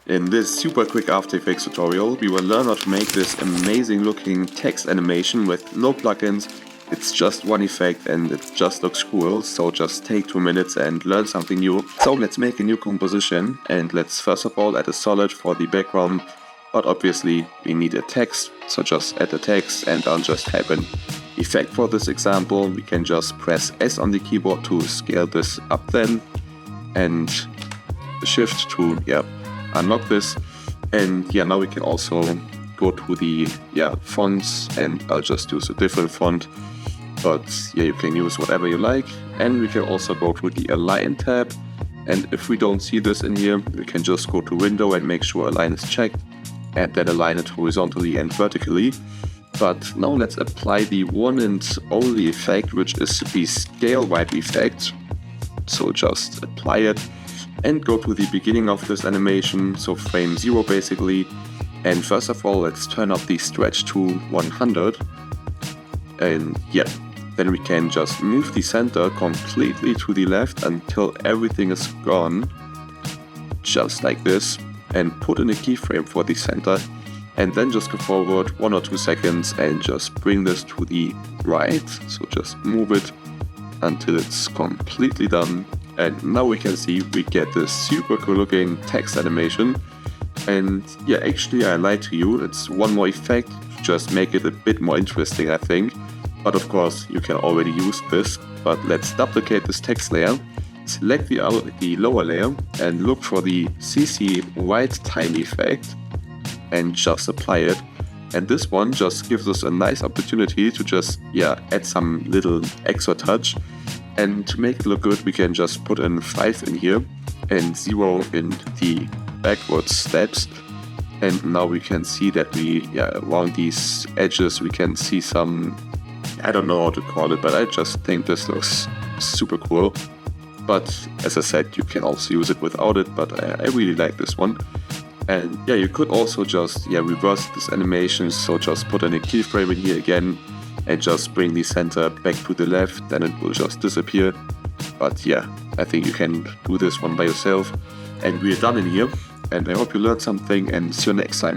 In this super quick After Effects tutorial, we will learn how to make this amazing looking text animation with no plugins. It's just one effect and it just looks cool, so just take 2 minutes and learn something new. So let's make a new composition, and let's first of all add a solid for the background, but obviously we need a text, so just add the text and I'll just have an effect for this example. We can just press S on the keyboard to scale this up then, and Shift to unlock this. And now we can also go to the fonts, and I'll just use a different font, but you can use whatever you like. And we can also go to the Align tab, and if we don't see this in here, we can just go to Window and make sure Align is checked, and then align it horizontally and vertically. But now let's apply the one and only effect, which is the scale wipe effect. So just apply it and go to the beginning of this animation, so frame 0 basically. And first of all, let's turn up the stretch to 100. And then we can just move the center completely to the left until everything is gone, just like this, and put in a keyframe for the center. And then just go forward 1 or 2 seconds and just bring this to the right. So just move it until it's completely done. And now we can see we get this super cool looking text animation. And actually I lied to you, it's one more effect to just make it a bit more interesting, I think. But of course you can already use this. But let's duplicate this text layer, select the lower layer and look for the CC white time effect and just apply it. And this one just gives us a nice opportunity to just add some little extra touch. And to make it look good, we can just put in 5 in here and 0 in the backwards steps. And now we can see that around these edges we can see some, I don't know how to call it, but I just think this looks super cool. But as I said, you can also use it without it, but I really like this one. And you could also just reverse this animation, so just put in a keyframe in here again and just bring the center back to the left, then it will just disappear. But I think you can do this one by yourself. And we're done in here, and I hope you learned something, and see you next time.